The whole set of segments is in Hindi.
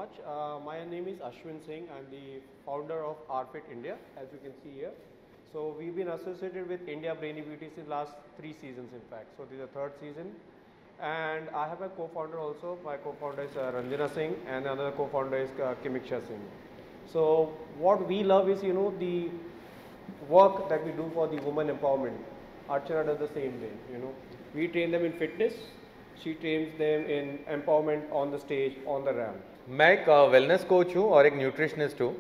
much. My name is Ashwin Singh. I'm the founder of RFit India, as you can see here. So we've been associated with India Brainy Beauty since last 3 seasons, in fact. So this is the 3rd season. And I have a co-founder also. My co-founder is Ranjana Singh, and another co-founder is Kimiksha Singh. So what we love is, the work that we do for the women empowerment. Archana does the same way, We train them in fitness. She trains them in empowerment on the stage, on the ramp. मैं एक वेलनेस कोच हूँ और एक न्यूट्रिशनिस्ट हूँ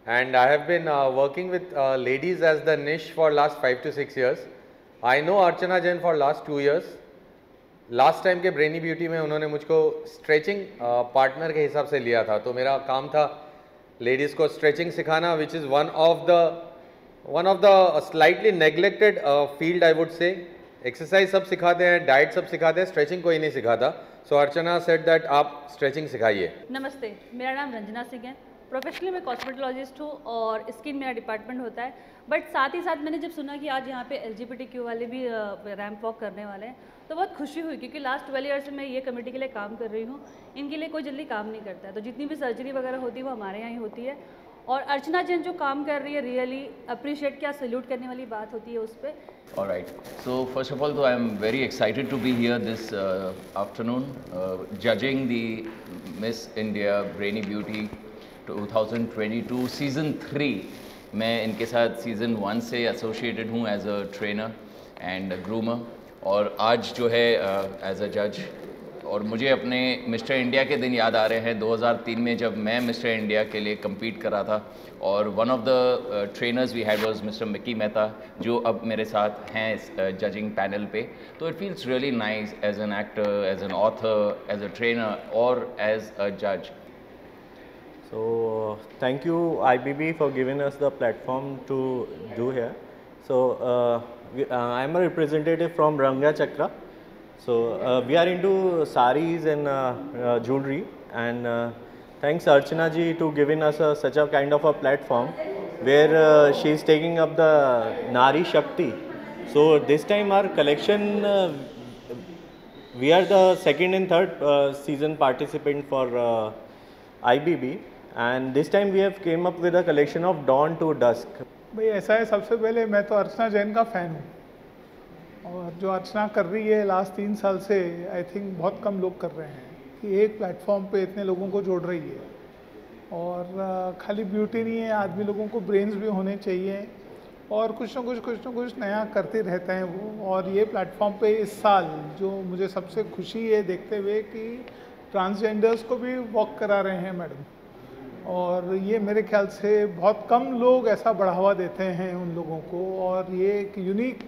and I have been working with ladies as the niche for last 5 to 6 years. I know Archana Jain for last 2 years. Last time के ब्रेनी ब्यूटी में उन्होंने मुझको स्ट्रेचिंग पार्टनर के हिसाब से लिया था, तो मेरा काम था लेडीज़ को स्ट्रेचिंग सिखाना, which is one of the slightly neglected field I would say. Exercise सब सिखाते हैं, डाइट सब सिखाते हैं, स्ट्रेचिंग कोई नहीं सिखाता. सो अर्चना सेड दैट आप स्ट्रेचिंग सिखाइए. नमस्ते, मेरा नाम रंजना सिंह है. प्रोफेशनली मैं कॉस्मेटोलॉजिस्ट हूँ और स्किन मेरा डिपार्टमेंट होता है. बट साथ ही साथ मैंने जब सुना कि आज यहाँ पे LGBTQ वाले भी रैंप वॉक करने वाले हैं, तो बहुत खुशी हुई, क्योंकि लास्ट 12 years से मैं ये कमेटी के लिए काम कर रही हूँ. इनके लिए कोई जल्दी काम नहीं करता है, तो जितनी भी सर्जरी वगैरह होती है वो हमारे यहाँ ही होती है. और अर्चना जैन जो काम कर रही है, रियली अप्रिशिएट, क्या सैल्यूट करने वाली बात होती है उस पर. Alright, so first of all, I am very excited to be here this afternoon judging the Miss India Brainy Beauty 2022 Season 3. मैं इनके साथ Season 1 से associated हूँ as a trainer and groomer, और आज जो है as a judge. और मुझे अपने मिस्टर इंडिया के दिन याद आ रहे हैं 2003 में, जब मैं मिस्टर इंडिया के लिए कम्पीट कर रहा था, और one of the trainers we had was mister Mickey Mehta, जो अब मेरे साथ हैं इस जजिंग पैनल पे. तो it feels really nice as an actor, as an author, as a trainer और एज अ जज. So thank you IBB for giving us the platform to do here. So I am a representative from Ranga Chakra. So we are into saris and jewelry, and thanks Archana ji to giving us such a kind of a platform where she is taking up the Nari Shakti. So this time our collection, we are the 2nd and 3rd season participant for IBB, and this time we have came up with a collection of dawn to dusk. भाई ऐसा है, सबसे पहले मैं तो अर्चना जैन का फ़ैन हूँ, और जो अर्चना कर रही है लास्ट 3 साल से, आई थिंक बहुत कम लोग कर रहे हैं कि एक प्लेटफॉर्म पे इतने लोगों को जोड़ रही है. और खाली ब्यूटी नहीं है, आदमी लोगों को ब्रेन्स भी होने चाहिए, और कुछ ना कुछ नया करते रहते हैं वो. और ये प्लेटफॉर्म पे इस साल जो मुझे सबसे खुशी है देखते हुए कि ट्रांसजेंडर्स को भी वॉक करा रहे हैं मैडम, और ये मेरे ख्याल से बहुत कम लोग ऐसा बढ़ावा देते हैं उन लोगों को, और ये एक यूनिक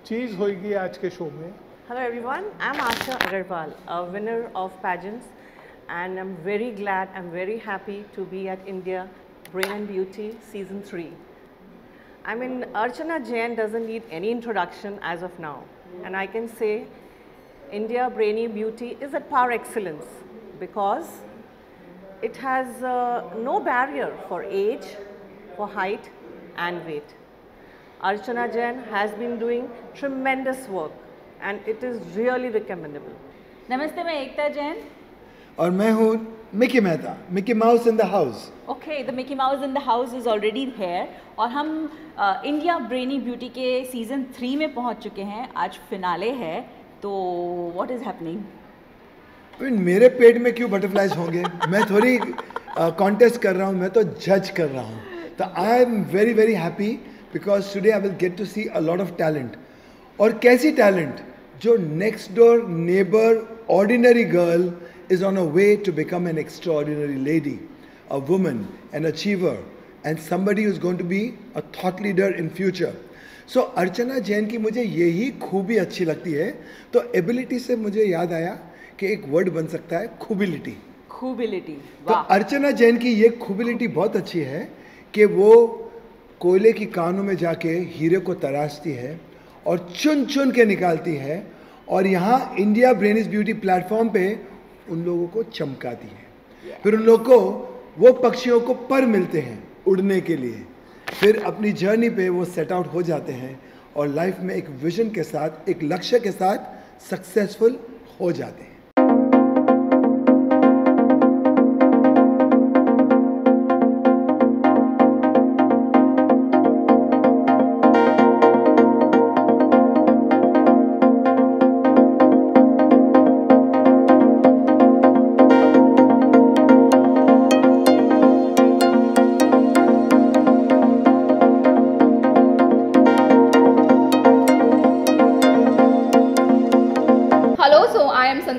चीज़ होगी आज के शो में. Hello everyone, I'm Asha Agarwal, a winner of pageants, and I'm very glad, I'm very happy to be at India Brain and Beauty Season 3. I mean, Archana Jain doesn't need any introduction as of now, and I can say India Brainy Beauty is at par excellence because it has no barrier for age, for height and weight. Archana Jain has been doing tremendous work and it is really recommendable. नमस्ते, मैं एकता जैन. और मैं हूँ Mickey Mehta, Mickey mouse in the house. Okay, the Mickey mouse in the house is already hair, और हम इंडिया ब्रेनी ब्यूटी के Season 3 में पहुँच चुके हैं. आज फिनाले है, तो व्हाट इज़ हैपनिंग? मेरे पेट में क्यों बटरफ्लाइज होंगे? मैं थोड़ी कॉन्टेस्ट कर रहा हूँ, मैं तो जज कर रहा हूँ. तो आई am very very happy because today I will get to see a lot of talent. और कैसी talent? जो next door neighbor ordinary girl is on her way to become an extraordinary lady, a woman, an achiever, and somebody who is going to be a thought leader in future. So अर्चना जैन की मुझे यही खूबी अच्छी लगती है. तो ability से मुझे याद आया कि एक word बन सकता है खूबिलिटी. खूबिलिटी. तो अर्चना जैन की ये खूबिलिटी बहुत अच्छी है कि वो कोयले की कानों में जाके हीरे को तराशती है और चुन चुन के निकालती है, और यहाँ इंडिया ब्रेनीज ब्यूटी प्लेटफॉर्म पे उन लोगों को चमकाती है. फिर उन लोगों को वो पक्षियों को पर मिलते हैं उड़ने के लिए, फिर अपनी जर्नी पे वो सेट आउट हो जाते हैं और लाइफ में एक विजन के साथ, एक लक्ष्य के साथ सक्सेसफुल हो जाते हैं.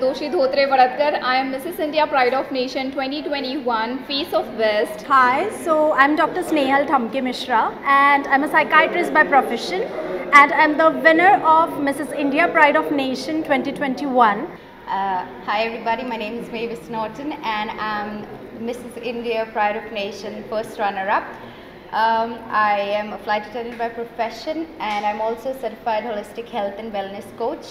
Doshi Dhotre Baratkar. I am Mrs. India Pride of Nation 2021, Face of West. Hi, so I'm Dr. Snehal Thamke Mishra and I'm a psychiatrist by profession and I'm the winner of Mrs. India Pride of Nation 2021. Hi everybody, my name is Mavis Norton and I'm Mrs. India Pride of Nation first runner-up. I am a flight attendant by profession and I'm also a certified holistic health and wellness coach.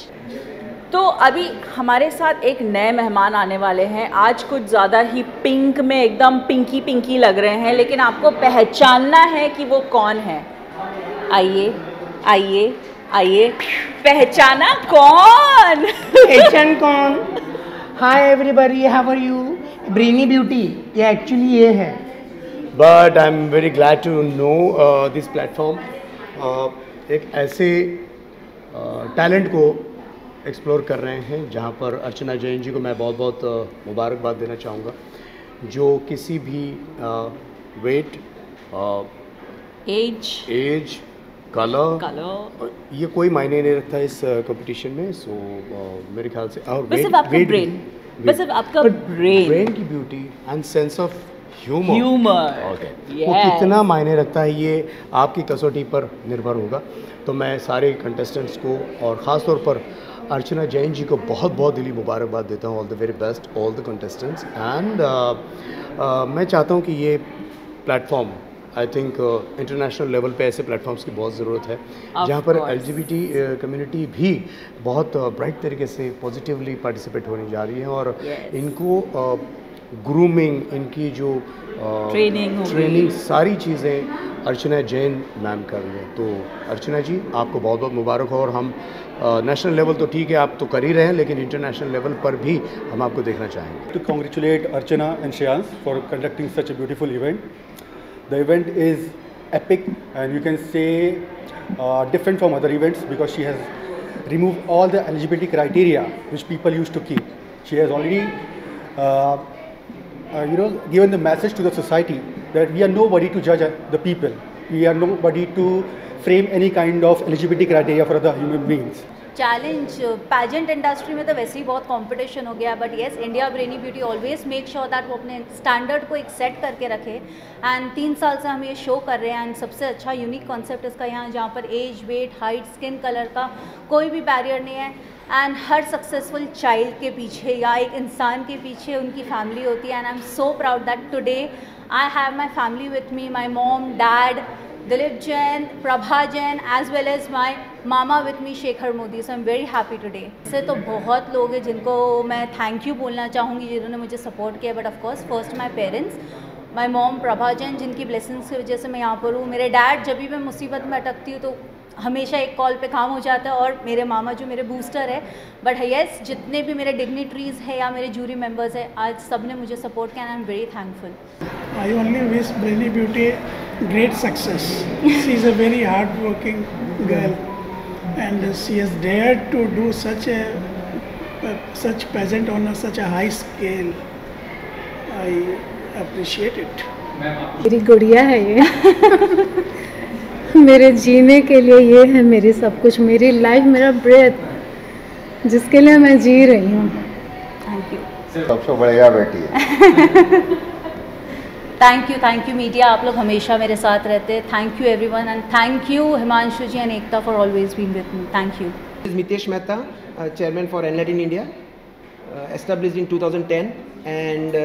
तो अभी हमारे साथ एक नए मेहमान आने वाले हैं. आज कुछ ज़्यादा ही पिंक में एकदम पिंकी पिंकी लग रहे हैं, लेकिन आपको पहचानना है कि वो कौन है. आइए आइए आइए, पहचाना कौन? पहचान कौन? Hi everybody, how are you? Brainy beauty, ये एक्चुअली ये है. But I'm very glad to know this platform. एक ऐसे टैलेंट को एक्सप्लोर कर रहे हैं जहाँ पर अर्चना जैन जी को मैं बहुत बहुत मुबारकबाद देना चाहूँगा, जो किसी भी वेट, एज, कलर ये कोई मायने नहीं रखता इस कंपटीशन में. सो मेरे ख्याल से और ब्रेन की beauty and sense of humour वो कितना मायने रखता है ये आपकी कसौटी पर निर्भर होगा. तो मैं सारे कंटेस्टेंट्स को और ख़ास तौर पर अर्चना जैन जी को बहुत बहुत दिली मुबारकबाद देता हूँ. All the very best all the contestants. And मैं चाहता हूँ कि ये platform I think international level पे ऐसे प्लेटफॉर्म्स की बहुत ज़रूरत है जहाँ पर LGBT कम्युनिटी भी बहुत ब्राइट तरीके से पॉजिटिवली पार्टिसिपेट होने जा रही है और इनको ग्रूमिंग, इनकी जो ट्रेनिंग सारी चीज़ें अर्चना जैन मैम कर रही है. तो अर्चना जी आपको बहुत बहुत मुबारक हो. और हम नेशनल लेवल तो ठीक है आप तो कर ही रहे हैं, लेकिन इंटरनेशनल लेवल पर भी हम आपको देखना चाहेंगे. To congratulate Archana and Shreyans for conducting such a beautiful event. The event is epic and you can say different from other events because she has removed all the eligibility criteria which people used to keep. She has already given the message to the society that we are nobody to judge the people. We are nobody to frame any kind of eligibility criteria for other human beings. Challenge pageant industry में तो वैसे ही बहुत कंपटीशन हो गया, but yes India brainy beauty always make sure that वो अपने स्टैंडर्ड को एक सेट करके रखे. एंड 3 साल से हम ये शो कर रहे हैं एंड सबसे अच्छा यूनिक कॉन्सेप्ट इसका यहाँ जहाँ पर age, weight, height, skin colour का कोई भी बैरियर नहीं है. एंड हर सक्सेसफुल चाइल्ड के पीछे या एक इंसान के पीछे उनकी फैमिली होती है. And I am so proud that today I have my family with me, my mom, dad, Dilip Jain, Prabha Jain, as well as my mama with me, Shekhar Modi. So I'm very happy today. से तो बहुत लोग हैं जिनको मैं थैंक यू बोलना चाहूँगी जिन्होंने मुझे सपोर्ट किया, but of course first my parents, my mom Prabha Jain जिनकी ब्लेसिंग्स की वजह से मैं यहाँ पर हूँ. मेरे डैड जब भी मैं मुसीबत में अटकती हूँ तो हमेशा एक कॉल पे काम हो जाता है, और मेरे मामा जो मेरे बूस्टर है. बट यस जितने भी मेरे डिग्निटरीज हैं या मेरे जूरी मेंबर्स हैं आज सब ने मुझे सपोर्ट किया and I am very thankful. I only wish Brainy Beauty great success. She is a very hard working girl and she has dared to do such pageant on such a high scale. I appreciate it. मेरी गुड़िया है ये. मेरे जीने के लिए ये है मेरी सब कुछ, मेरी लाइफ, मेरा ब्रेथ, जिसके लिए मैं जी रही हूँ. Thank you. सबसे बढ़िया बेटी है. थैंक यू मीडिया, आप लोग हमेशा मेरे साथ रहते हैं. Thank you everyone and thank you Himanshu ji and Ekta for always being with me. Thank you. Mitesh Mehta, chairman for Enlighten India, established in 2010 and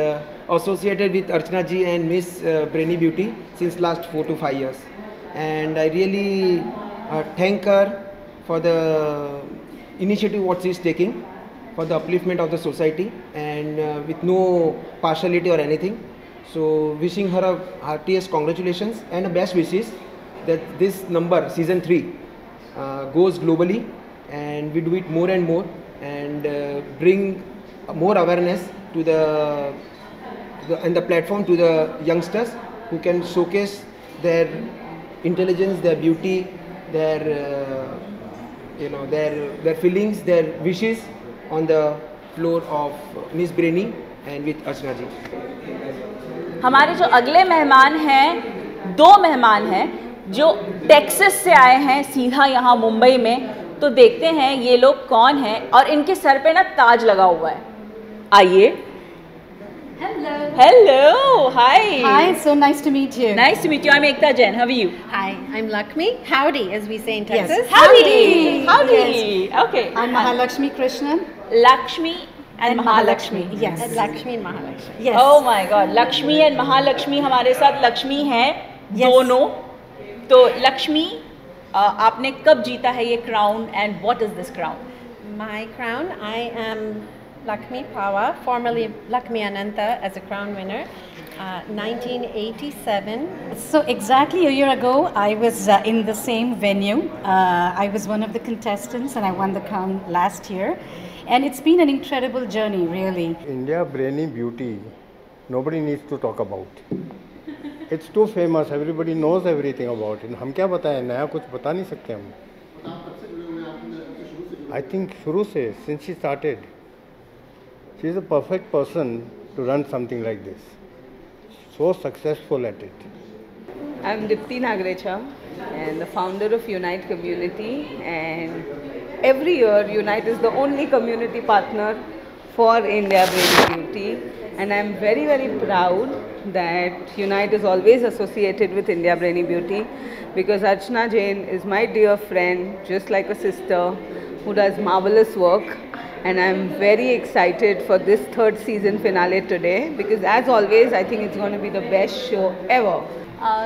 associated with Archana ji and Miss Brainy Beauty since last 4 to 5 years. And I really thank her for the initiative what she is taking for the upliftment of the society and with no partiality or anything. So wishing her a heartiest congratulations and a best wishes that this number season 3 goes globally and we do it more and more and bring more awareness to the platform to the youngsters who can showcase their intelligence, their beauty, their feelings, their wishes on the floor of Miss Brainy and with Archana ji. हमारे जो अगले मेहमान हैं, 2 मेहमान हैं जो टेक्सास से आए हैं सीधा यहाँ मुंबई में. तो देखते हैं ये लोग कौन हैं और इनके सर पे ना ताज लगा हुआ है। आइए। Hello. Hello. Hi. Hi. So nice to meet you. Nice to meet you. I'm Ekta Jain. How are you? Hi. I'm Lakshmi. Howdy, as we say in Texas. Yes. Howdy. Howdy. Yes. Okay. I'm Mahalakshmi Krishnan. Lakshmi and Mahalakshmi. Yes. Lakshmi and Mahalakshmi. Yes. Oh my God. Lakshmi and Mahalakshmi हमारे साथ लक्ष्मी हैं दोनों। तो लक्ष्मी आपने कब जीता है ये crown and what is this crown? My crown, I am Lakshmi Pawa, formerly Lakshmi Ananta, as a crown winner, 1987. So exactly a year ago, I was in the same venue. I was one of the contestants and I won the crown last year. And it's been an incredible journey, really. India Brainy Beauty, nobody needs to talk about. It's too famous, everybody knows everything about it. हम क्या बताएं, नया कुछ बता नहीं सकते हम. I think शुरू से, since she started, she is a perfect person to run something like this. So successful at it. I'm Dipti Nagrecha and the founder of Unite Community, and every year Unite is the only community partner for India Brainy Beauty, and I'm very, very proud that Unite is always associated with India Brainy Beauty because Archana Jain is my dear friend, just like a sister, who does marvelous work. And I'm very excited for this third season finale today because as always I think it's going to be the best show ever.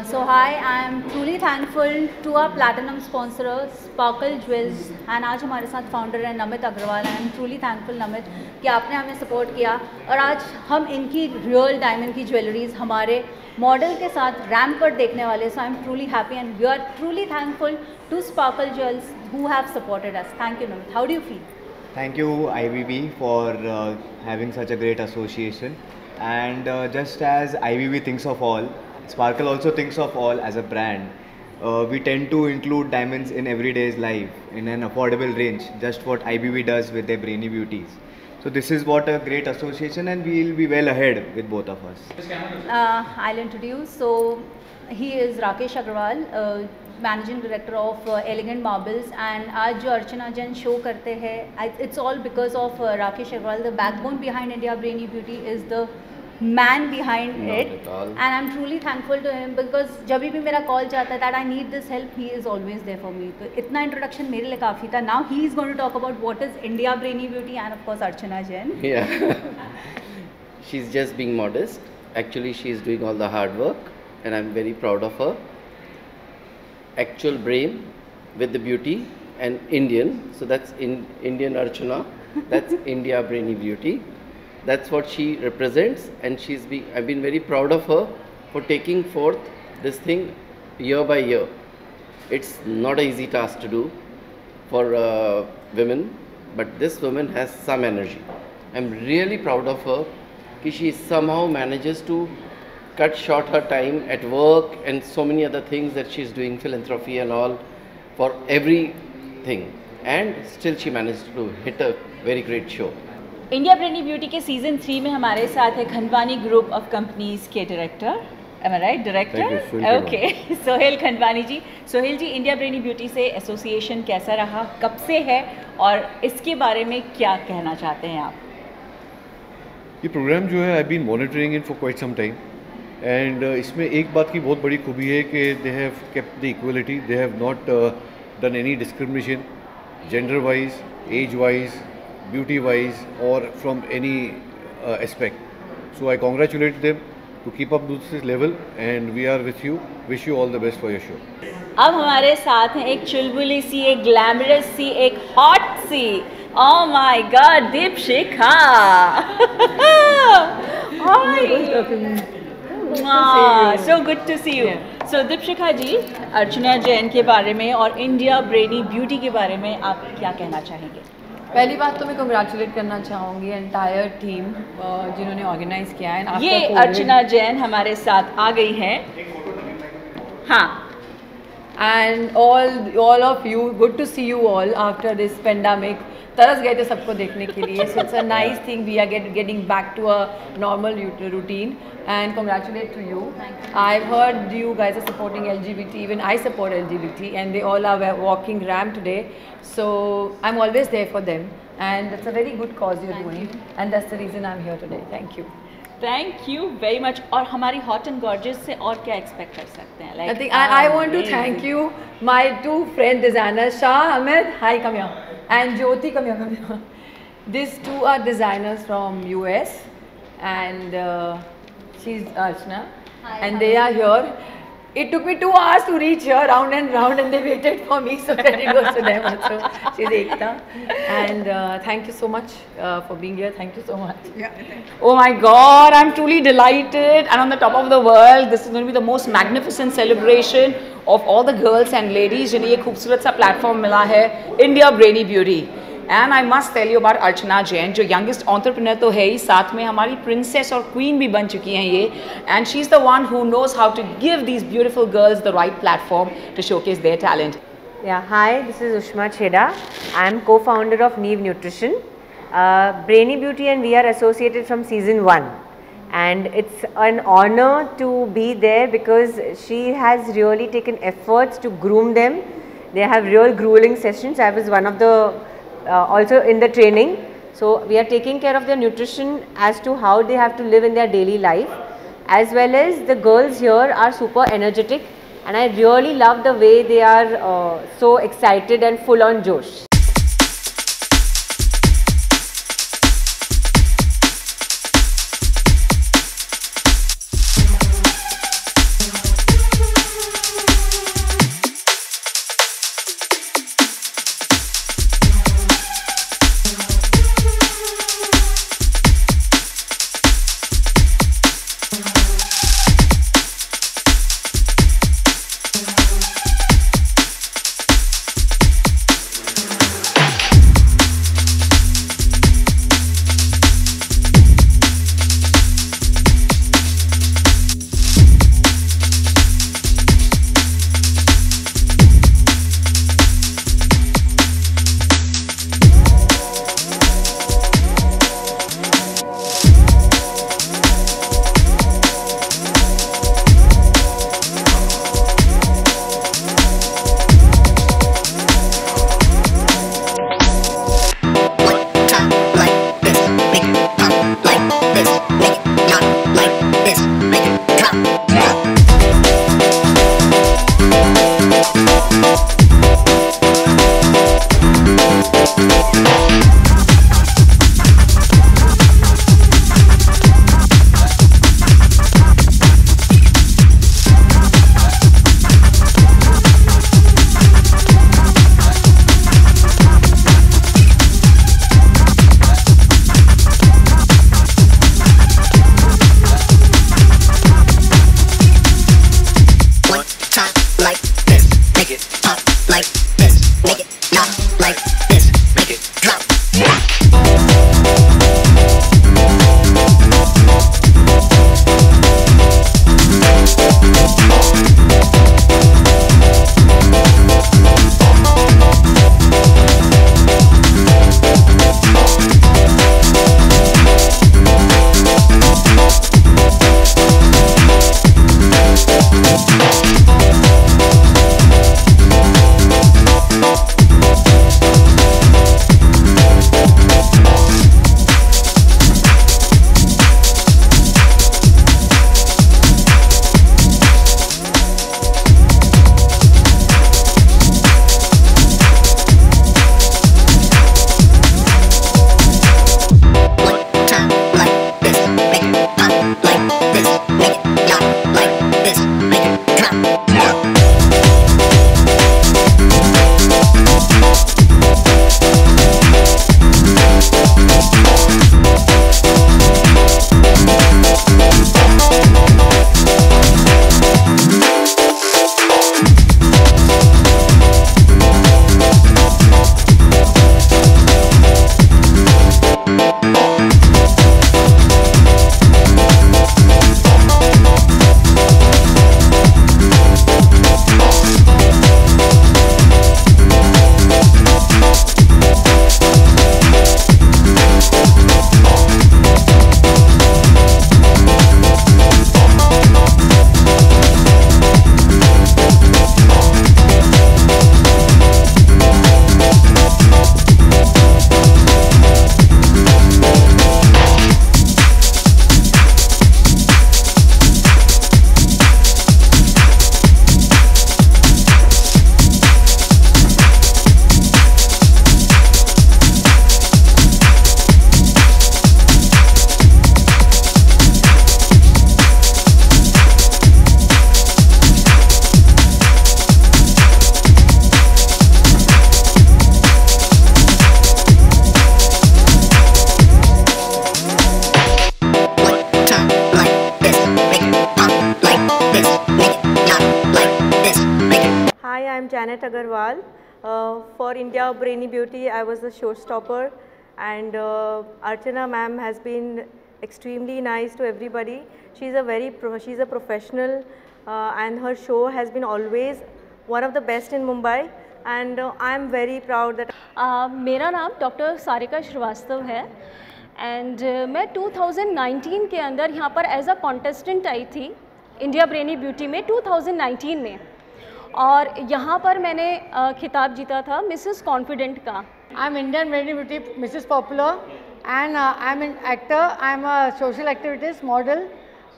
So hi, I am truly thankful to our platinum sponsor Sparkle Jewels and आज हमारे साथ फाउंडर है Namit Agarwal. I am truly thankful Namit कि आपने हमें सपोर्ट किया और आज हम इनकी रियल डायमंड की ज्वेलरीज हमारे मॉडल के साथ रैम्प पर देखने वाले। So I am truly happy and we are truly thankful to Sparkle Jewels who have supported us. Thank you Namit. How do you feel? Thank you IBB for having such a great association, and just as IBB thinks of all, Sparkle also thinks of all as a brand. We tend to include diamonds in everyday's life in an affordable range, just what IBB does with their Brainy Beauties. So this is what a great association, and we will be well ahead with both of us. I'll introduce. So he is Rakesh Agrawal, managing director of elegant marbles and आज जो अर्चना जैन शो करते हैं it's all because of Rakesh Agrawal. The backbone behind India brainy beauty is the man behind it and I am truly thankful to him because जब भी मेरा कॉल जाता है that I need this help he is always there for me. तो इतना इंट्रोडक्शन मेरे लिए काफ़ी था। Now he is going to talk about what is India brainy beauty and of course Archana Jain. She is just being modest, actually she is doing all the hard work and I am very proud of her. Actual brain with the beauty and Indian, so that's Indian Archana, that's India Brainy Beauty, that's what she represents, and I've been very proud of her for taking forth this thing year by year. It's not an easy task to do for women, but this woman has some energy. I'm really proud of her कि she somehow manages to cut short her time at work and so many other things that she's doing, philanthropy and all, for everything, and still she managed to hit a very great show. India brainy beauty के सीजन 3 में हमारे साथ है खंडवानी ग्रुप ऑफ कंपनीज के director, am I right? Director okay, Sohail Khandwani ji. Sohail ji, India brainy beauty से एसोसिएशन कैसा रहा, कब से है और इसके बारे में क्या कहना चाहते हैं आप? ये प्रोग्राम जो है I been monitoring it for quite some time, and इसमें एक बात की बहुत बड़ी खूबी है कि they have kept the equality, they have not done any discrimination gender wise, age wise, beauty wise और from any aspect. So I congratulate them to keep up this level and we are with you, wish you all the best for your show. अब हमारे साथ हैं एक चुलबुली सी, एक ग्लैमरस सी, एक हॉट सी, oh my god, Deepshikha. So good to see you. So Deepshikha ji, Archana Jain के बारे में और इंडिया ब्रेनी ब्यूटी के बारे में आप क्या कहना चाहेंगे? पहली बात तो मैं कंग्रेचुलेट करना चाहूँगी एंटायर टीम जिन्होंने ऑर्गेनाइज किया है. ये अर्चना जैन हमारे साथ आ गई हैं. हाँ, and all of you, good to see you all after this pandemic. तरस गए थे सबको देखने के लिए. So it's a nice thing we are getting back to a normal routine, and congratulate to you. I've heard you guys are supporting LGBT, even I support LGBT, and they all are walking ramp today. So I'm always there for them, and it's a very good cause you're doing, and that's the reason I'm here today. Thank you. Thank you very much. और हमारी hot and gorgeous से और क्या expect कर सकते हैं? I think I want to thank you, my two friend designers, Shah Ahmed, hi, come here, and Jyoti, come here. These two are designers from US, and she's Archana, and they are here. It took me 2 hours to reach here, round and round, and they waited for me, so credit goes to them also. She's Ekta. And thank you so much for being here. Thank you so much. Oh my God, I'm truly delighted. And on the top of the world, this is going to be the most magnificent celebration of all the girls and ladies जिन्हें ये खूबसूरत सा platform मिला है, India Brainy Beauty. And I must tell you about Archana Jain, जो youngest entrepreneur तो है ही, साथ में हमारी princess और queen भी बन चुकी हैं ये. And she's the one who knows how to give these beautiful girls the right platform to showcase their talent. Yeah, hi, this is Ushma Chheda. I am co-founder of Neve Nutrition. Brainy Beauty and we are associated from season 1. And it's an honor to be there because she has really taken efforts to groom them. They have real grueling sessions. I was one of the also in the training. So we are taking care of their nutrition as to how they have to live in their daily life, as well as the girls here are super energetic, and I really love the way they are so excited and full on josh. Juliet Agarwal. For India Brainy Beauty, I was the showstopper, and Archana ma'am has been extremely nice to everybody. She's a professional, and her show has been always one of the best in Mumbai, and I am very proud that. मेरा नाम डॉक्टर सारिका श्रीवास्तव है, एंड मैं 2019 के अंदर यहाँ पर एज अ कॉन्टेस्टेंट आई थी इंडिया ब्रेनी ब्यूटी में 2019 में, और यहाँ पर मैंने खिताब जीता था मिसेस कॉन्फिडेंट का। I am Indian brainy beauty Mrs popular, and I M an actor, I am a social activities model,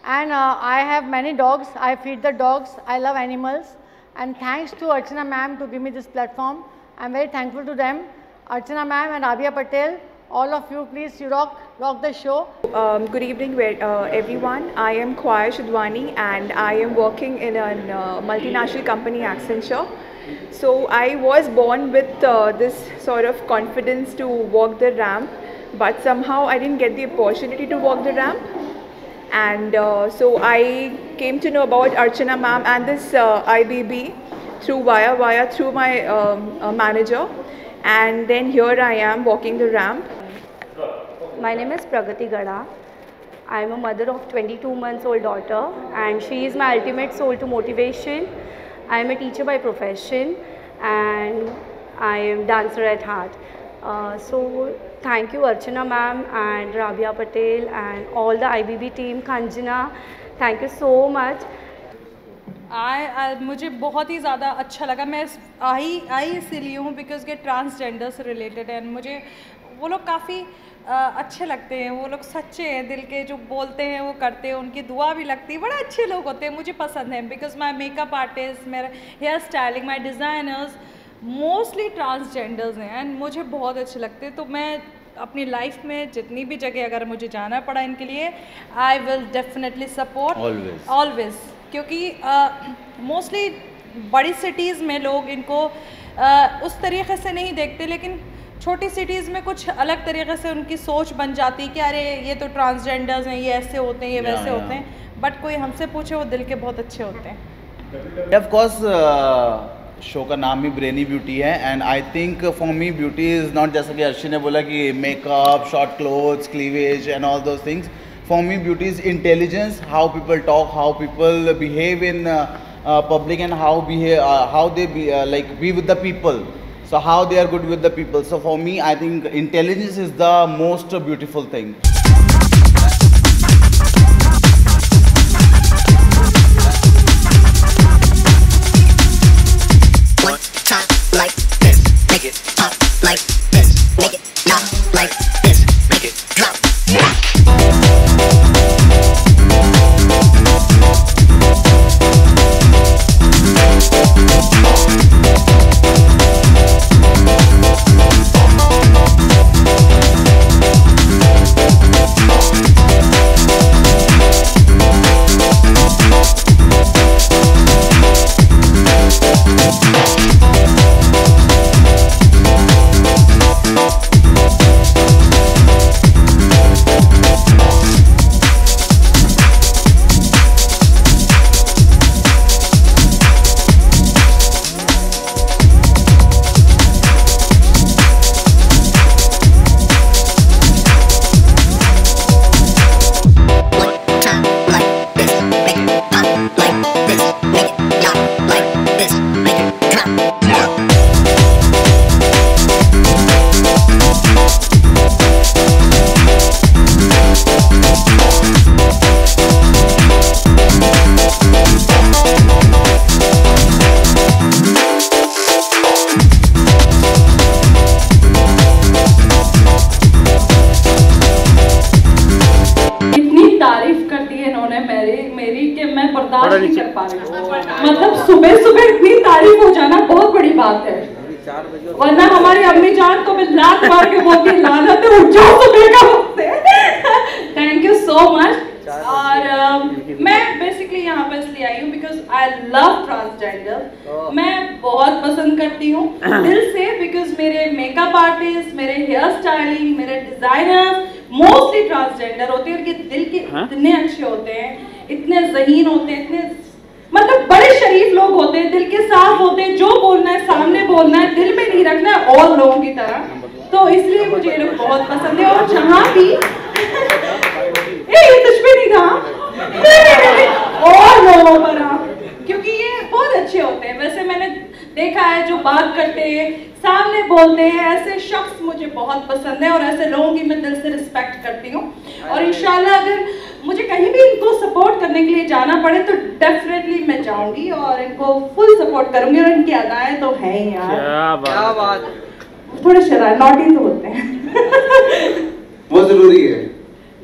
and I have many dogs, I feed the dogs, I love animals, and thanks to Archana ma'am to give me this platform. I'm very thankful to them. Archana ma'am and Rabia Patel, all of you, please, you rock the show. Good evening everyone. I am Khwaya Shidwani and I am working in a multinational company, Accenture. So I was born with this sort of confidence to walk the ramp, but somehow I didn't get the opportunity to walk the ramp. And so I came to know about Archana ma'am and this IBB through through my manager, and then here I am walking the ramp. My name is Pragati Gada. I am a mother of 22 months old daughter, and she is my ultimate soul to motivation. I am a teacher by profession, and I am dancer at heart. So thank you Archana ma'am and Rabia Patel and all the IBB team, Kanjana, thank you so much. मुझे बहुत ही ज़्यादा अच्छा लगा। मैं आई इसीलिए हूँ बिकॉज के ट्रांसजेंडर से रिलेटेड है, मुझे वो लोग काफ़ी अच्छे लगते हैं, वो लोग सच्चे हैं, दिल के जो बोलते हैं वो करते हैं, उनकी दुआ भी लगती है, बड़े अच्छे लोग होते हैं, मुझे पसंद है। बिकॉज माई मेकअप आर्टिस्ट, मेरा हेयर स्टाइलिंग, माई डिज़ाइनर्स मोस्टली ट्रांसजेंडर्स हैं एंड मुझे बहुत अच्छे लगते हैं। तो मैं अपनी लाइफ में जितनी भी जगह अगर मुझे जाना पड़ा इनके लिए, I will definitely support always, क्योंकि मोस्टली बड़ी सिटीज़ में लोग इनको उस तरीके से नहीं देखते, लेकिन छोटी सिटीज़ में कुछ अलग तरीके से उनकी सोच बन जाती है कि अरे ये तो ट्रांसजेंडर्स हैं, ये ऐसे होते हैं, ये वैसे होते हैं, बट कोई हमसे पूछे वो दिल के बहुत अच्छे होते हैं। ऑफ कोर्स शो का नाम ही ब्रेनी ब्यूटी है, and I think for me beauty is not जैसा कि अर्शी ने बोला कि makeup, short clothes, cleavage and all those things. For me beauty is intelligence, how people talk, how people behave in public, and how they be with the people, so how they are good with the people. So for me, I think intelligence is the most beautiful thing. One time like this, make it pop like this, make it not like this, make it drop. मतलब सुबह सुबह इतनी तारीफ हो जाना बहुत बड़ी बात है, वरना हमारी अम्मी जान तो मैं लात मार के बोलती लानत है, उठ जाओ सुबह का वक्त है। Thank you so much. और मैं बेसिकली यहाँ पर इसलिए आई हूँ बिकॉज आई लव ट्रांसजेंडर, मैं बहुत पसंद करती हूँ दिल से, बिकॉज मेरे मेकअप आर्टिस्ट, मेरे हेयर स्टाइलिंग, मेरे डिजाइनर्स मोस्टली ट्रांसजेंडर होते हैं, और ये दिल के इतने अच्छे होते हैं, इतने ज़हीन होते हैं, इतने मतलब बड़े शरीफ लोग होते हैं, दिल के साफ होते हैं, जो बोलना है सामने बोलना है, दिल में नहीं रखना है और लोगों की तरह। तो इसलिए मुझे ये लोग बहुत पसंद है। और जहाँ भी ये दुश्मनी था और लोगों पर, क्योंकि ये बहुत अच्छे होते हैं। वैसे मैंने देखा है जो बात करते हैं, सामने बोलते हैं, ऐसे शख्स मुझे बहुत पसंद है और ऐसे लोगों की मैं दिल से रिस्पेक्ट करती हूँ। और इंशाल्लाह अगर मुझे कहीं भी इनको सपोर्ट करने के लिए जाना पड़े तो डेफिनेटली मैं जाऊंगी और इनको फुल सपोर्ट करूंगी। और इनकी अदाएं तो हैं यार, क्या बात, थोड़े शरारत नॉटी तो होते हैं वो जरूरी है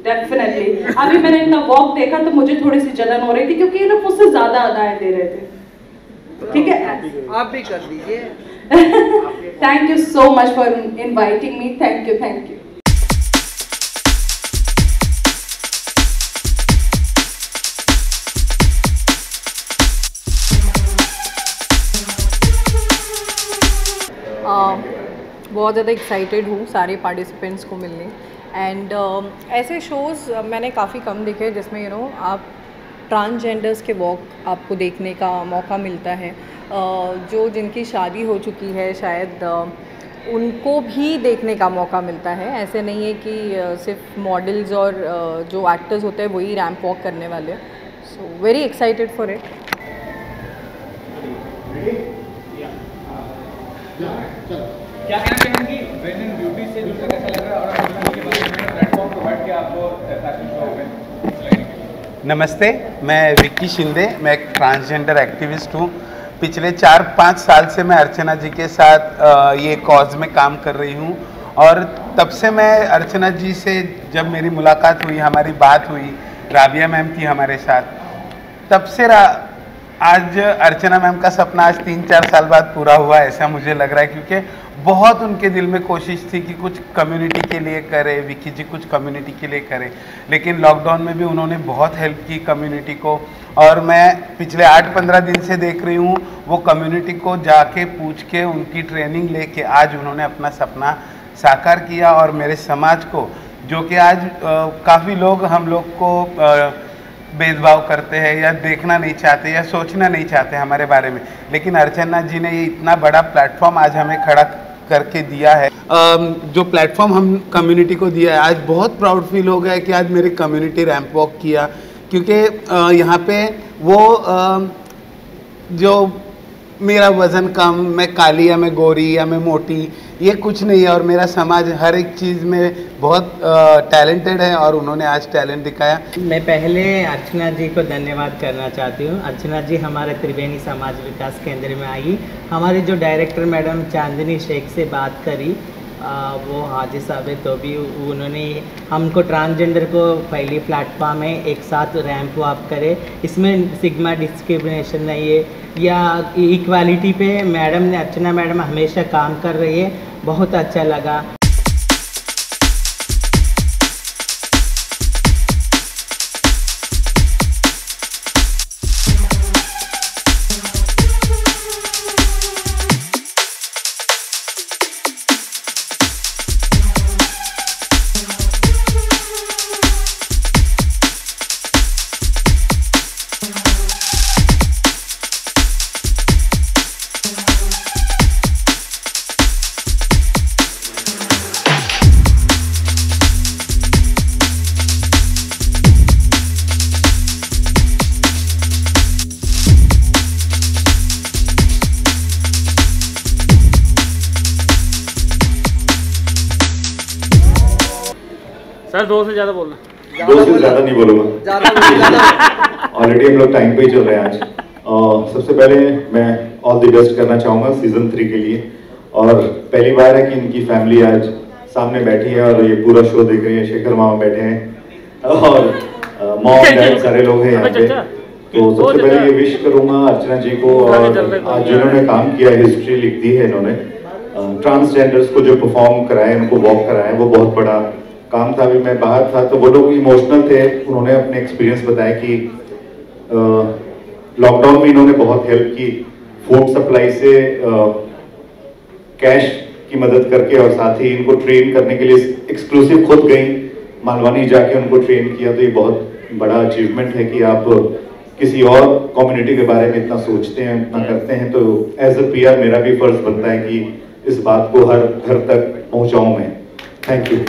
डेफिनेटली। अभी मैंने इनका वॉक देखा तो मुझे थोड़ी सी जलन हो रही थी क्योंकि ये लोग मुझसे ज्यादा अदाएं दे रहे थे। ठीक है, आप भी कर दीजिए। Thank you so much for inviting me. Thank you, thank you. बहुत ज़्यादा एक्साइटेड हूँ सारे पार्टिसिपेंट्स को मिलने। एंड ऐसे शोज़ मैंने काफ़ी कम देखे जिसमें आप ट्रांसजेंडर्स के वॉक आपको देखने का मौका मिलता है। जो जिनकी शादी हो चुकी है शायद उनको भी देखने का मौका मिलता है। ऐसे नहीं है कि सिर्फ मॉडल्स और जो एक्टर्स होते हैं वही रैंप वॉक करने वाले। So very excited for it. क्या कहना चाहेंगी ब्रेन एंड ब्यूटी से जुड़कर कैसा लग रहा है और अपने के बारे में प्लेटफॉर्म प्रोवाइड किया आपको फैशन शो में? नमस्ते, मैं विक्की शिंदे, मैं एक ट्रांसजेंडर एक्टिविस्ट हूँ। पिछले 4-5 साल से मैं अर्चना जी के साथ ये कॉज में काम कर रही हूँ और तब से मैं अर्चना जी से जब मेरी मुलाकात हुई, हमारी बात हुई, राबिया मैम थी हमारे साथ, तब से आज अर्चना मैम का सपना आज 3-4 साल बाद पूरा हुआ ऐसा मुझे लग रहा है, क्योंकि बहुत उनके दिल में कोशिश थी कि कुछ कम्युनिटी के लिए करे, विक्की जी कुछ कम्युनिटी के लिए करे, लेकिन लॉकडाउन में भी उन्होंने बहुत हेल्प की कम्युनिटी को। और मैं पिछले 8-15 दिन से देख रही हूँ वो कम्युनिटी को जाके पूछ के उनकी ट्रेनिंग लेके आज उन्होंने अपना सपना साकार किया। और मेरे समाज को, जो कि आज काफ़ी लोग हम लोग को भेदभाव करते हैं या देखना नहीं चाहते या सोचना नहीं चाहते हमारे बारे में, लेकिन अर्चना जी ने ये इतना बड़ा प्लेटफॉर्म आज हमें खड़ा करके दिया है। जो प्लेटफॉर्म हम कम्युनिटी को दिया है, आज बहुत प्राउड फील हो गया कि आज मेरी कम्युनिटी रैंप वॉक किया, क्योंकि यहाँ पे वो जो मेरा वज़न कम, मैं काली या मैं गोरी या मैं मोटी, ये कुछ नहीं है। और मेरा समाज हर एक चीज़ में बहुत टैलेंटेड है और उन्होंने आज टैलेंट दिखाया। मैं पहले अर्चना जी को धन्यवाद करना चाहती हूँ। अर्चना जी हमारे त्रिवेणी समाज विकास केंद्र में आई, हमारी जो डायरेक्टर मैडम चांदनी शेख से बात करी, वो हाजी साहब है, तो भी उन्होंने हमको ट्रांसजेंडर को पहली प्लेटफॉर्म है एक साथ रैंप वॉक करे, इसमें सिग्मा डिस्क्रिमिनेशन नहीं है या इक्वालिटी पे मैडम ने, अर्चना मैडम हमेशा काम कर रही है, बहुत अच्छा लगा। सर 2 से ज़्यादा बोलना। 2 से ज़्यादा नहीं बोलूँगा, ऑलरेडी हम लोग टाइम पे ही चल रहे हैं आज। सबसे पहले मैं ऑल द बेस्ट करना चाहूँगा सीज़न 3 के लिए। और पहली बार है कि इनकी फैमिली आज सामने बैठी है और ये पूरा शो देख रही है। शेखर मामा बैठे हैं और मॉम डैड सारे लोग हैं यहाँ पे। तो सबसे पहले ये विश करूँगा अर्चना जी को, और आज जिन्होंने काम किया, हिस्ट्री लिख दी है इन्होंने, ट्रांसजेंडर्स को जो परफॉर्म कराए, उनको वॉक कराए, वो बहुत बड़ा काम था। अभी मैं बाहर था तो वो लोग इमोशनल थे, उन्होंने अपने एक्सपीरियंस बताया कि लॉकडाउन में इन्होंने बहुत हेल्प की, फूड सप्लाई से कैश की मदद करके, और साथ ही इनको ट्रेन करने के लिए एक्सक्लूसिव खुद गई मालवानी जाके उनको ट्रेन किया। तो ये बहुत बड़ा अचीवमेंट है कि आप किसी और कम्युनिटी के बारे में इतना सोचते हैं, इतना करते हैं, तो एज अ पीआर मेरा भी फर्ज बनता है कि इस बात को हर घर तक पहुंचाऊं मैं। Thank you.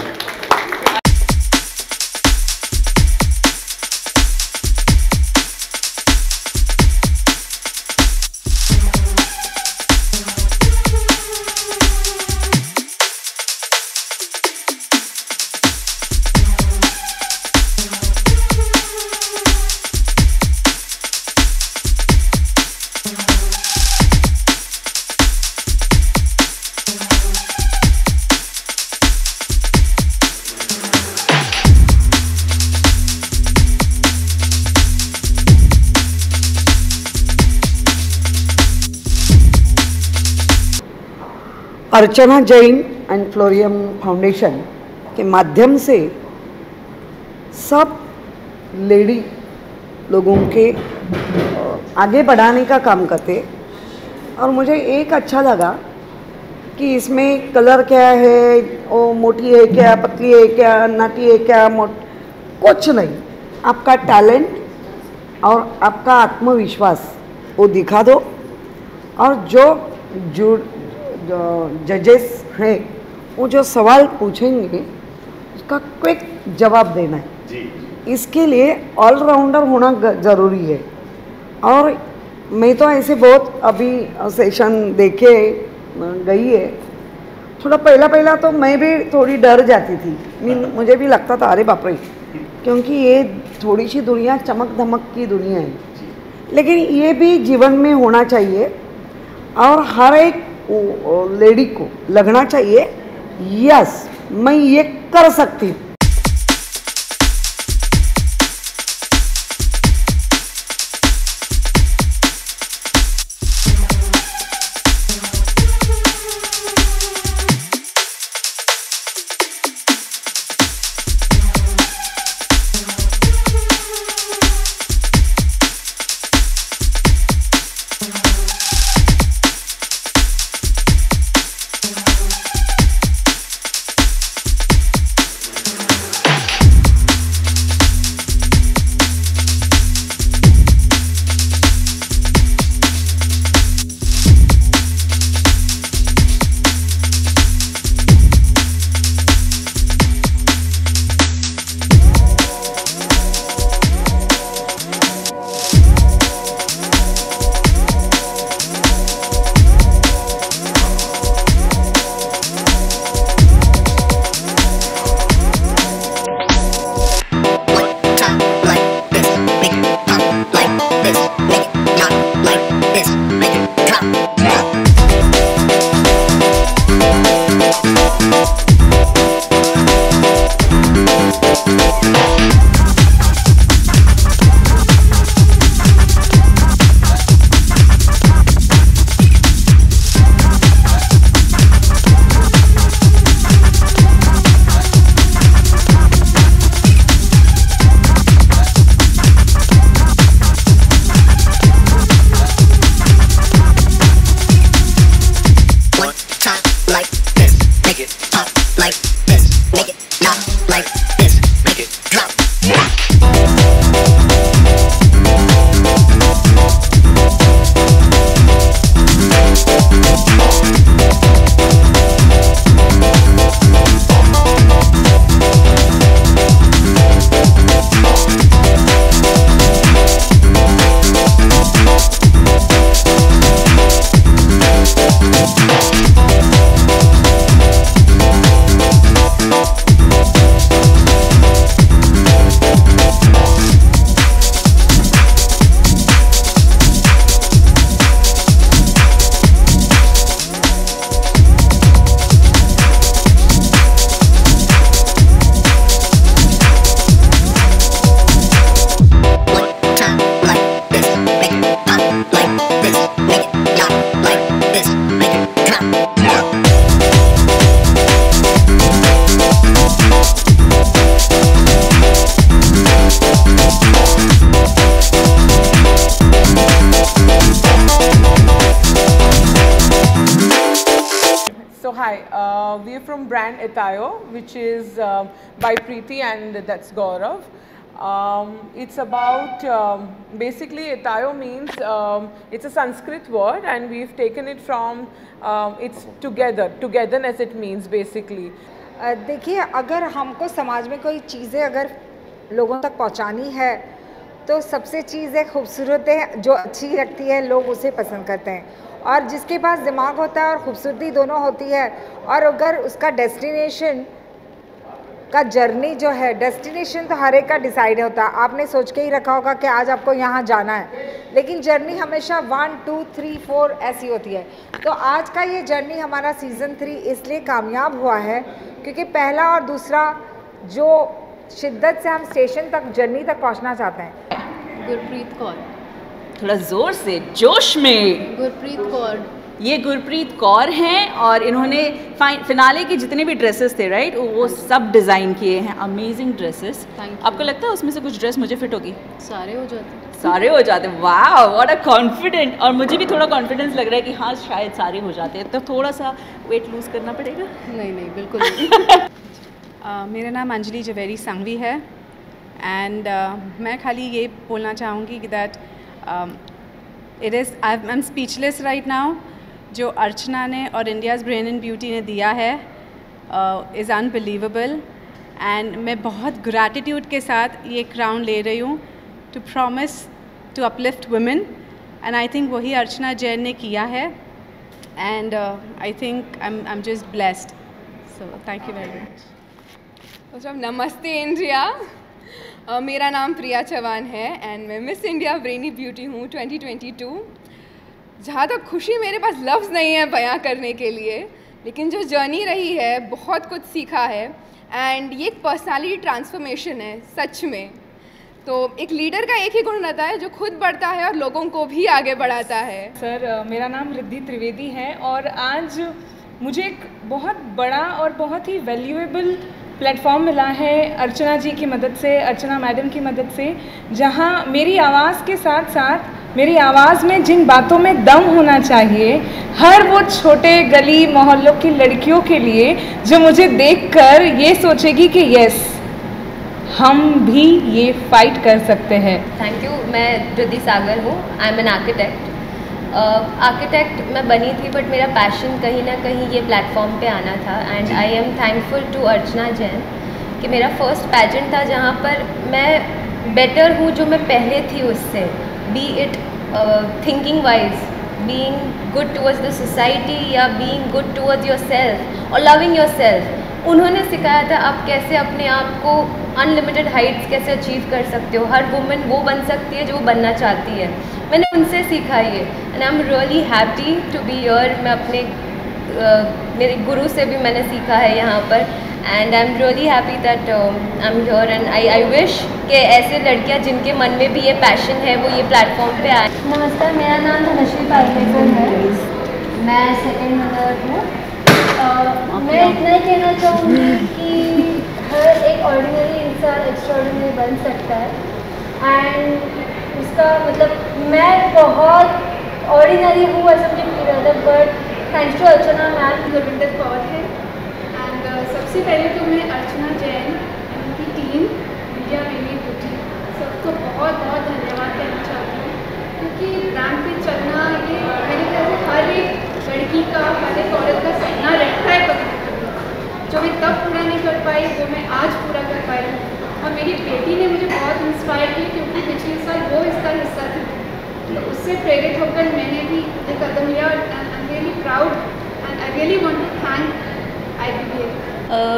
Archana Jain and Florium foundation के माध्यम से सब लेडी लोगों के आगे बढ़ाने का काम करते। और मुझे एक अच्छा लगा कि इसमें कलर क्या है, वो मोटी है क्या, पतली है क्या, नाटी है क्या, कुछ नहीं, आपका टैलेंट और आपका आत्मविश्वास वो दिखा दो। और जो जजेस हैं वो जो सवाल पूछेंगे उसका क्विक जवाब देना है जी। इसके लिए ऑलराउंडर होना ज़रूरी है। और मैं तो ऐसे बहुत अभी सेशन देखे गई है, थोड़ा पहला तो मैं भी थोड़ी डर जाती थी, मुझे भी लगता था अरे बाप रे, क्योंकि ये थोड़ी सी दुनिया चमक धमक की दुनिया है, लेकिन ये भी जीवन में होना चाहिए। और हर एक लेडी को लगना चाहिए यस मैं ये कर सकती हूँ। We are from brand Itayo, which is by Preeti and that's Gaurav. It's about basically Tayo means it's a Sanskrit word, and we've taken it from it's togetherness it means basically. देखिए, अगर हमको समाज में कोई चीज़ें अगर लोगों तक पहुंचानी है तो सबसे चीज़ एक खूबसूरत है, जो अच्छी लगती है लोग उसे पसंद करते हैं, और जिसके पास दिमाग होता है और खूबसूरती दोनों होती है, और अगर उसका डेस्टिनेशन का जर्नी जो है, डेस्टिनेशन तो हर एक का डिसाइड होता है, आपने सोच के ही रखा होगा कि आज आपको यहाँ जाना है, लेकिन जर्नी हमेशा 1 2 3 4 ऐसी होती है। तो आज का ये जर्नी हमारा सीज़न 3 इसलिए कामयाब हुआ है क्योंकि पहला और दूसरा जो शिद्दत से हम स्टेशन तक जर्नी तक पहुँचना चाहते हैं। गुरप्रीत कौर, थोड़ा ज़ोर से, जोश में। गुरप्रीत कौर, ये गुरप्रीत कौर हैं और इन्होंने फिनाले के जितने भी ड्रेसेस थे राइट, वो सब डिज़ाइन किए हैं, अमेजिंग ड्रेसेस। आपको लगता है उसमें से कुछ ड्रेस मुझे फिट होगी? सारे हो जाते, सारे हो जाते। वाह, व्हाट अ कॉन्फिडेंट। और मुझे भी थोड़ा कॉन्फिडेंस लग रहा है कि हाँ शायद सारे हो जाते हैं, तो थोड़ा सा वेट लूज़ करना पड़ेगा। नहीं नहीं बिल्कुल नहीं। मेरा नाम अंजलि जवेरी संघवी है, एंड मैं खाली ये बोलना चाहूँगी कि that I am speechless right now. जो अर्चना ने और इंडियाज़ ब्रेन एंड ब्यूटी ने दिया है इज़ अनबिलीवेबल, एंड मैं बहुत ग्रैटिट्यूड के साथ ये क्राउन ले रही हूँ to promise to uplift women, and I think वही अर्चना जैन ने किया है, and I think I am just blessed, so thank you very much. नमस्ते इंडिया, मेरा नाम प्रिया चौहान है एंड मैं मिस इंडिया ब्रेनी ब्यूटी हूँ 2022। जहाँ तक खुशी मेरे पास लफ्ज़ नहीं है बयां करने के लिए, लेकिन जो जर्नी रही है बहुत कुछ सीखा है, एंड ये एक पर्सनालिटी ट्रांसफॉर्मेशन है सच में। तो एक लीडर का एक ही गुण रहता है जो खुद बढ़ता है और लोगों को भी आगे बढ़ाता है। सर, मेरा नाम रिद्धि त्रिवेदी है और आज मुझे एक बहुत बड़ा और बहुत ही वैल्यूएबल प्लेटफॉर्म मिला है अर्चना जी की मदद से, अर्चना मैडम की मदद से, जहां मेरी आवाज़ के साथ साथ मेरी आवाज़ में जिन बातों में दम होना चाहिए, हर वो छोटे गली मोहल्लों की लड़कियों के लिए जो मुझे देखकर ये सोचेगी कि यस हम भी ये फाइट कर सकते हैं। Thank you. मैं रिद्धि सागर हूँ, I am an architect. Architect मैं बनी थी, बट मेरा पैशन कहीं ना कहीं ये प्लेटफॉर्म पे आना था, and I am thankful to Archana Jain कि मेरा फर्स्ट पैजेंट था जहाँ पर मैं बेटर हूँ जो मैं पहले थी उससे, be it thinking wise, being good towards the society या being good towards yourself और लविंग योर सेल्फ। उन्होंने सिखाया था आप कैसे अपने आप को अनलिमिटेड हाइट्स कैसे अचीव कर सकते हो, हर वुमेन वो बन सकती है जो वो बनना चाहती है। मैंने उनसे सीखा ये, and I am really happy to be here. मैं अपने मेरे गुरु से भी मैंने सीखा है यहाँ पर, and I am really happy that I am here, and I wish कि ऐसे लड़कियाँ जिनके मन में भी ये पैशन है वो ये प्लेटफॉर्म पे आए। नमस्कार, मेरा नाम धनश्री पार्लेकर है, मैं सेकेंड मदर हूँ। मैं इतना ही कहना चाहूँगी कि हर एक ऑर्डिनरी इंसान एक्स्ट्राऑर्डिनरी बन सकता है, एंड उसका मतलब मैं बहुत ऑर्डिनरी हूँ ऐसा मुझे फील होता है, but thanks to Archana ma'am Gurvinder Kaur है, एंड सबसे पहले तो मैं अर्चना जैन उनकी टीम इंडिया ब्रेनी ब्यूटी सबको बहुत बहुत धन्यवाद कहना चाहती हूँ, क्योंकि ब्रांड पे चलना ये मेरे ख्याल से हर एक लड़की का, हर एक औरत का सपना रहता है कभी ना कभी, जो मैं तब पूरा नहीं कर पाई वो मैं आज पूरा कर पाई हूँ। और मेरी बेटी ने मुझे बहुत इंस्पायर किया क्योंकि पिछले साल वो इसका हिस्सा थी, तो उससे प्रेरित होकर मैंने भी ये कदम लिया, और I am really proud and I really want to thank IBBA।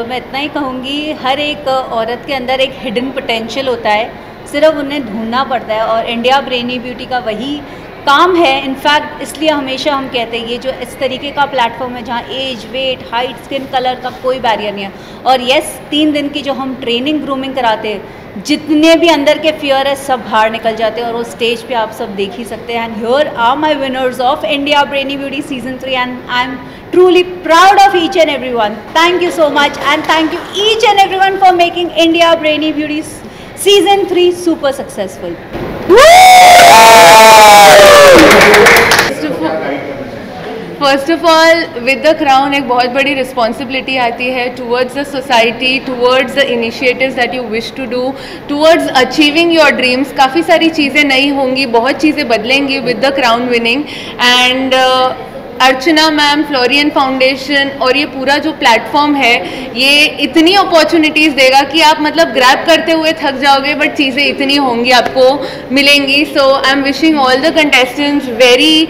मैं इतना ही कहूँगी, हर एक औरत के अंदर एक हिडन पोटेंशियल होता है, सिर्फ उन्हें ढूंढना पड़ता है, और इंडिया ब्रेनी ब्यूटी का वही काम है। इनफैक्ट इसलिए हमेशा हम कहते हैं ये जो इस तरीके का प्लेटफॉर्म है जहाँ age, weight, height, skin colour का कोई बैरियर नहीं है, और यस 3 दिन की जो हम ट्रेनिंग ग्रूमिंग कराते हैं, जितने भी अंदर के फियर है सब बाहर निकल जाते हैं, और वो स्टेज पे आप सब देख ही सकते हैं। And here are my winners of India brainy beauty season 3, and I am truly proud of each and everyone. Thank you so much, and thank you each and everyone for making India Brainy Beauty season 3 super successful. First of all with the crown एक बहुत बड़ी रिस्पॉन्सिबिलिटी आती है towards the society, towards the initiatives that you wish to do, towards achieving your dreams. काफ़ी सारी चीज़ें नई होंगी, बहुत चीज़ें बदलेंगी with the crown winning. And Archana ma'am, Florian foundation और ये पूरा जो प्लेटफॉर्म है ये इतनी अपॉर्चुनिटीज़ देगा कि आप मतलब ग्रैब करते हुए थक जाओगे, बट चीज़ें इतनी होंगी आपको मिलेंगी। So I am wishing all the contestants very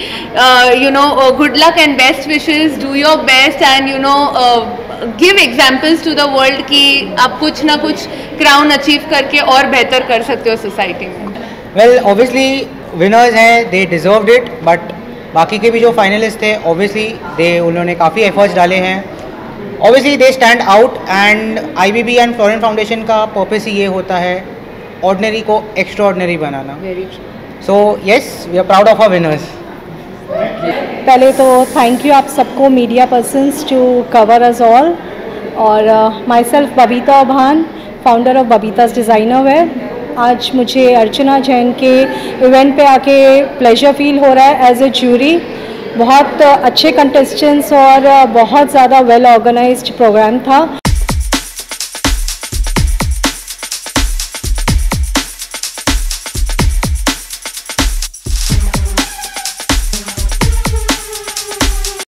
good luck and best wishes. Do your best and give examples to the world कि आप कुछ ना कुछ क्राउन अचीव करके और बेहतर कर सकते हो सोसाइटी में। वेल ऑब्वियसली विनर्स हैं, दे डिजर्व्ड इट, बट बाकी के भी जो फाइनलिस्ट थे ऑब्वियसली उन्होंने काफ़ी एफर्ट्स डाले हैं। Obviously they stand out and IBB and Florian foundation का पर्पस ही ये होता है ऑर्डिनरी को एक्स्ट्रा ऑर्डिनरी बनाना। So yes, we are proud of our winners. पहले तो थैंक यू आप सबको media persons to cover us all. और myself Babita Obhan, founder of Babita's designer wear. आज मुझे अर्चना जैन के इवेंट पे आके प्लेजर फील हो रहा है एज ए ज्यूरी। बहुत अच्छे कंटेस्टेंट्स और बहुत ज़्यादा वेल ऑर्गेनाइज्ड प्रोग्राम था।